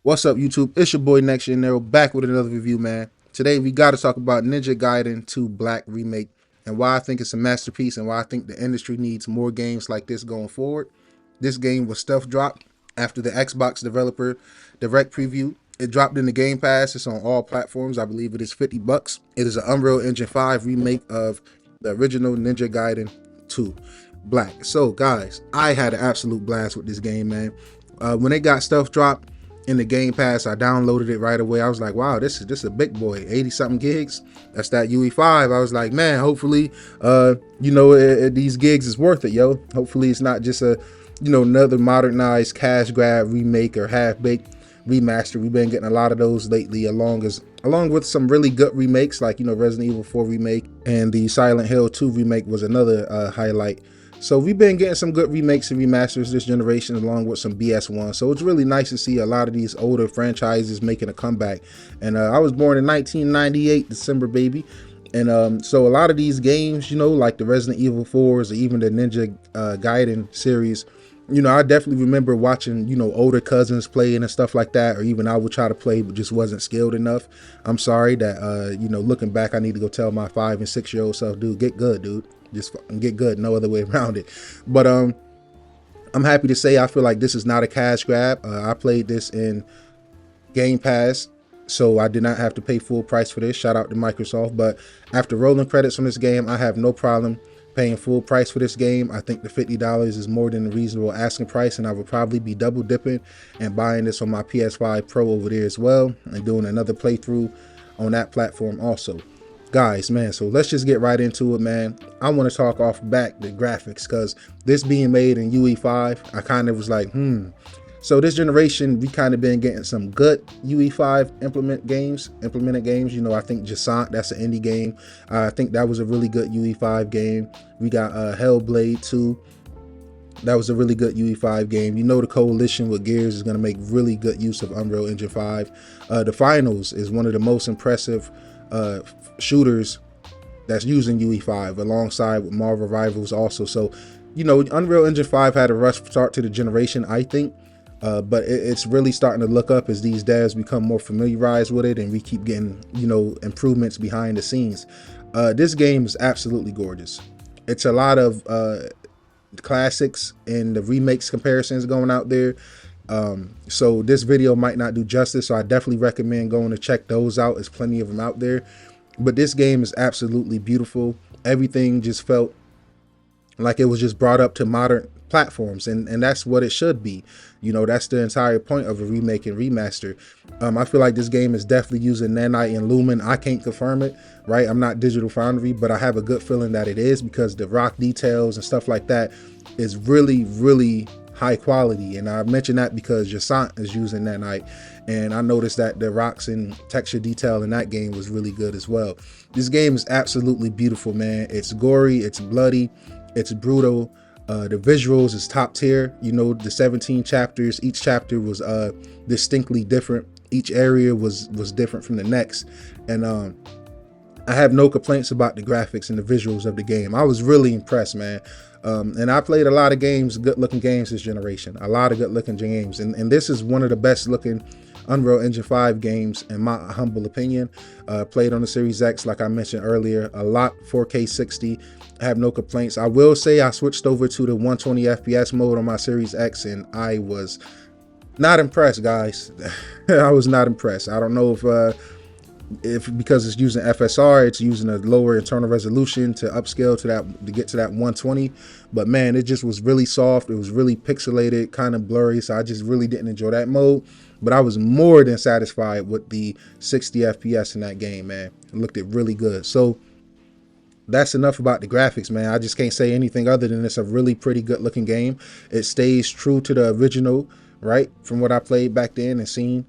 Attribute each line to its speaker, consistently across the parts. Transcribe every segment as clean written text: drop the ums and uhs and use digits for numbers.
Speaker 1: What's up, YouTube? It's your boy NextGenNero back with another review, man. Today we got to talk about Ninja Gaiden 2 Black Remake and why I think it's a masterpiece and why I think the industry needs more games like this going forward. This game was stealth dropped after the Xbox developer direct preview. It dropped in the Game Pass. It's on all platforms. I believe it is $50. It is an Unreal Engine 5 remake of the original Ninja Gaiden 2 Black. So, guys, I had an absolute blast with this game, man. When it got stealth dropped in the Game Pass, I downloaded it right away. I was like, wow, this is a big boy, 80 something gigs. That's that UE5. I was like, man, hopefully these gigs is worth it, yo. Hopefully it's not just a another modernized cash grab remake or half-baked remaster. We've been getting a lot of those lately, along with some really good remakes like Resident Evil 4 remake, and the Silent Hill 2 remake was another highlight. So we've been getting some good remakes and remasters this generation, along with some BS1. So it's really nice to see a lot of these older franchises making a comeback. And I was born in 1998, December, baby. And so a lot of these games, like the Resident Evil 4s or even the Ninja Gaiden series, I definitely remember watching, older cousins playing and stuff like that, or even I would try to play but just wasn't skilled enough. I'm sorry that, looking back, I need to go tell my 5 and 6 year old self, dude, get good, dude. Just fucking get good. No other way around it. But I'm happy to say I feel like this is not a cash grab. I played this in Game Pass, so I did not have to pay full price for this. Shout out to Microsoft. But after rolling credits on this game, I have no problem paying full price for this game. I think the $50 is more than a reasonable asking price, and I would probably be double dipping and buying this on my PS5 Pro over there as well, and doing another playthrough on that platform also. Guys, man, so let's just get right into it, man. I want to talk off back the graphics, because this being made in UE5, I kind of was like, So this generation, we kind of been getting some good UE5 implemented games. I think Jxymarley, that's an indie game. I think that was a really good UE5 game. We got Hellblade 2. That was a really good UE5 game. The Coalition with Gears is going to make really good use of Unreal Engine 5. The Finals is one of the most impressive shooters that's using UE5 alongside with Marvel Rivals also. So, Unreal Engine 5 had a rough start to the generation, I think. But it's really starting to look up as these devs become more familiarized with it, and we keep getting, improvements behind the scenes. This game is absolutely gorgeous. It's a lot of classics and the remakes comparisons going out there. So this video might not do justice, so I definitely recommend going to check those out. There's plenty of them out there. But this game is absolutely beautiful. Everything just felt like it was just brought up to modern platforms, and that's what it should be. That's the entire point of a remake and remaster. I feel like this game is definitely using Nanite and Lumen. I can't confirm it, right? I'm not Digital Foundry, but I have a good feeling that it is, because the rock details and stuff like that is really, really high quality. And I mention that because Jxymarley is using Nanite, and I noticed that the rocks and texture detail in that game was really good as well. This game is absolutely beautiful, man. It's gory, it's bloody, it's brutal. The visuals is top tier. The 17 chapters, each chapter was distinctly different. Each area was different from the next. And I have no complaints about the graphics and the visuals of the game. I was really impressed, man. And I played a lot of games, good looking games this generation, a lot of good looking games. And this is one of the best looking Unreal Engine 5 games, in my humble opinion. Played on the Series X, like I mentioned earlier, a lot, 4K 60. I have no complaints. I will say I switched over to the 120 FPS mode on my Series X, and I was not impressed, guys. I was not impressed. I don't know if because it's using FSR, it's using a lower internal resolution to upscale to that, to get to that 120. But man, it just was really soft. It was really pixelated, kind of blurry. So I just really didn't enjoy that mode. But I was more than satisfied with the 60 FPS in that game, man. It looked really good. So that's enough about the graphics, man. I just can't say anything other than it's a really pretty good looking game. It stays true to the original, right? From what I played back then and seen,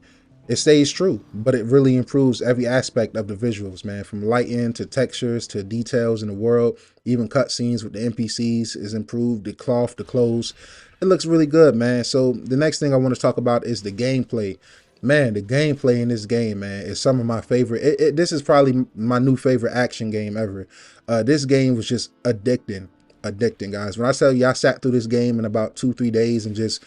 Speaker 1: it stays true, but it really improves every aspect of the visuals, man. From lighting to textures to details in the world, even cutscenes with the NPCs is improved. The cloth, the clothes, it looks really good, man. So the next thing I want to talk about is the gameplay. Man, the gameplay in this game, man, is some of my favorite. This is probably my new favorite action game ever. This game was just addicting, guys. When I tell you I sat through this game in about 2-3 days and just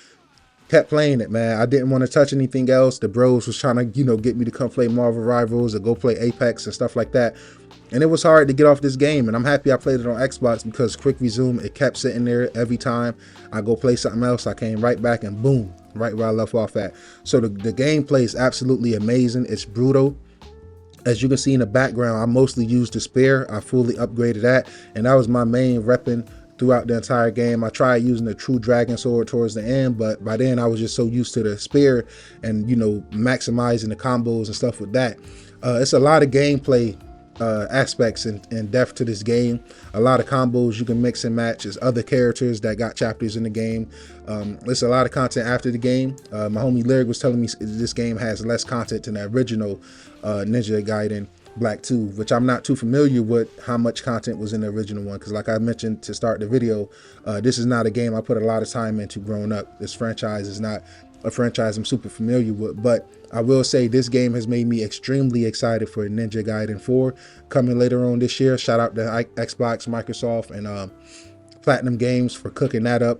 Speaker 1: kept playing it, man. I didn't want to touch anything else. The bros was trying to, get me to come play Marvel Rivals or go play Apex and stuff like that. And it was hard to get off this game, and I'm happy I played it on Xbox because quick resume, it kept sitting there every time I go play something else. I came right back and boom, right where I left off at. So the gameplay is absolutely amazing. It's brutal. As you can see in the background, I mostly used the spear. I fully upgraded that, and that was my main weapon throughout the entire game. I tried using the true dragon sword towards the end, but by then I was just so used to the spear and, maximizing the combos and stuff with that. It's a lot of gameplay aspects and depth to this game. A lot of combos you can mix and match. There's other characters that got chapters in the game. There's a lot of content after the game. My homie Lyric was telling me this game has less content than the original Ninja Gaiden Black 2, which I'm not too familiar with how much content was in the original one, because like I mentioned to start the video, this is not a game I put a lot of time into growing up. This franchise is not a franchise I'm super familiar with, but I will say this game has made me extremely excited for Ninja Gaiden 4 coming later on this year. Shout out to Xbox, Microsoft, and Platinum Games for cooking that up.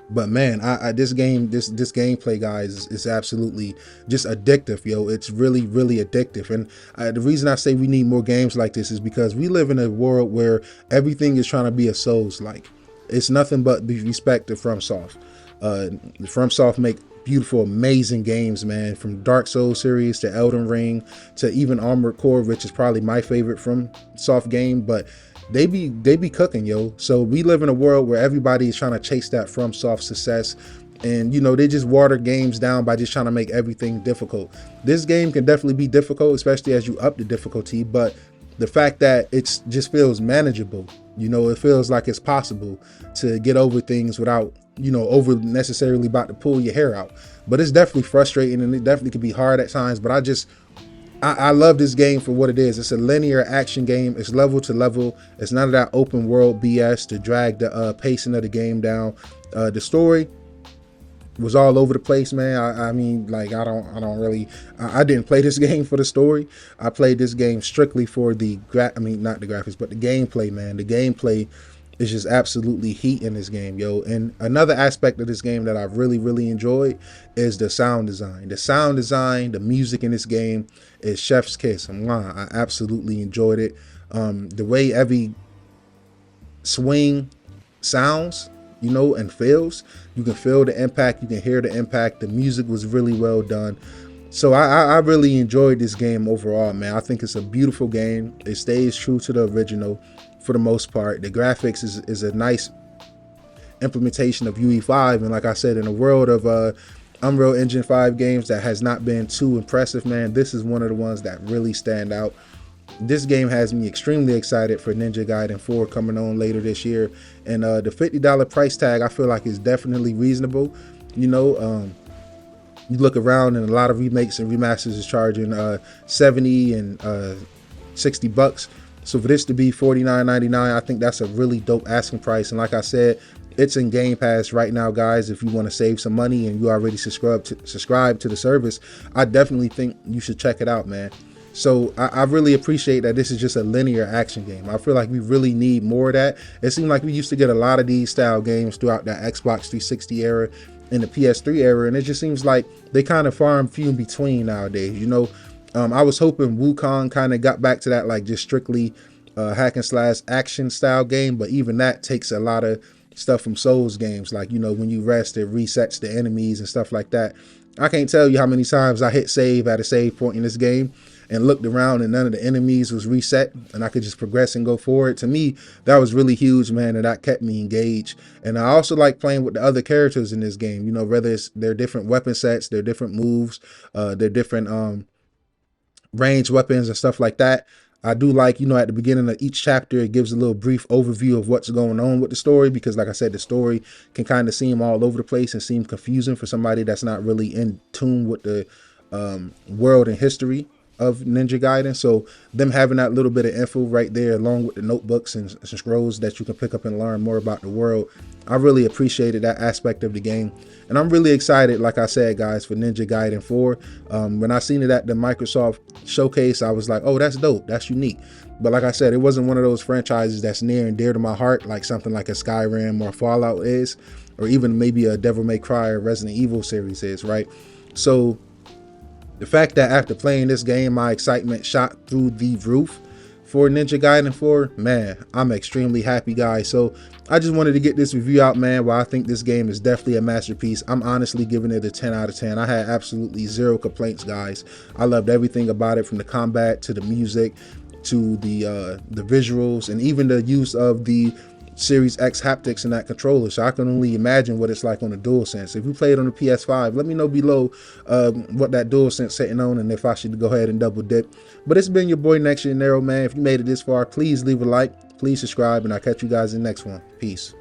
Speaker 1: But man, this gameplay, guys, is absolutely just addictive, yo. It's really, really addictive. And the reason I say we need more games like this is because we live in a world where everything is trying to be a Souls-like. It's nothing but respect to FromSoft. FromSoft make beautiful, amazing games, man. From Dark Souls series to Elden Ring to even Armored Core, which is probably my favorite FromSoft game, but they be cooking, yo. So we live in a world where everybody is trying to chase that FromSoft success, and they just water games down by just trying to make everything difficult. This game can definitely be difficult, especially as you up the difficulty, but the fact that it just feels manageable, it feels like it's possible to get over things without over necessarily about to pull your hair out. But it's definitely frustrating, and it definitely can be hard at times, but I love this game for what it is. It's a linear action game. It's level to level. It's none of that open world BS to drag the pacing of the game down. The story was all over the place, man. I mean, like, I didn't play this game for the story. I played this game strictly for not the graphics, but the gameplay, man. The gameplay is just absolutely heat in this game, yo. And another aspect of this game that I've really, really enjoyed is the sound design. The sound design, the music in this game is chef's kiss. I absolutely enjoyed it. The way every swing sounds, and feels. You can feel the impact. You can hear the impact. The music was really well done. So I really enjoyed this game overall, man. I think it's a beautiful game. It stays true to the original for the most part. The graphics is a nice implementation of UE5, and like I said, in a world of Unreal Engine 5 games that has not been too impressive, man, this is one of the ones that really stand out. This game has me extremely excited for Ninja Gaiden 4 coming on later this year, and the $50 price tag I feel like is definitely reasonable. You look around and a lot of remakes and remasters is charging $70 and $60. So for this to be $49.99, I think that's a really dope asking price. And like I said, it's in Game Pass right now, guys. If you want to save some money and you already subscribe to the service, I definitely think you should check it out, man. So I really appreciate that this is just a linear action game. I feel like we really need more of that. It seemed like we used to get a lot of these style games throughout the Xbox 360 era and the PS3 era, and it just seems like they kind of far and few in between nowadays. I was hoping Wukong kind of got back to that, like, just strictly hack and slash action style game, but even that takes a lot of stuff from Souls games, like, when you rest, it resets the enemies and stuff like that. I can't tell you how many times I hit save at a save point in this game and looked around and none of the enemies was reset and I could just progress and go forward. To me, that was really huge, man, and that kept me engaged. And I also like playing with the other characters in this game, whether it's their different weapon sets, their different moves, their different ranged weapons and stuff like that. I do like, at the beginning of each chapter, it gives a little brief overview of what's going on with the story, because like I said, the story can kind of seem all over the place and seem confusing for somebody that's not really in tune with the world and history of Ninja Gaiden. So them having that little bit of info right there, along with the notebooks and scrolls that you can pick up and learn more about the world, I really appreciated that aspect of the game. And I'm really excited, like I said, guys, for Ninja Gaiden 4. When I seen it at the Microsoft showcase, I was like, oh, that's dope, that's unique. But like I said, it wasn't one of those franchises that's near and dear to my heart, like something like a Skyrim or Fallout is. or even maybe a Devil May Cry or Resident Evil series is, right? So the fact that after playing this game, my excitement shot through the roof for Ninja Gaiden 4, man, I'm extremely happy, guys. So I just wanted to get this review out, man. While I think this game is definitely a masterpiece, I'm honestly giving it a 10 out of 10. I had absolutely zero complaints, guys. I loved everything about it, from the combat to the music to the visuals, and even the use of the Series X haptics in that controller. So I can only imagine what it's like on the DualSense. If you play it on the PS5, let me know below what that DualSense setting on, and if I should go ahead and double dip. But it's been your boy NextGenNero, man. If you made it this far, please leave a like, please subscribe, and I'll catch you guys in the next one. Peace.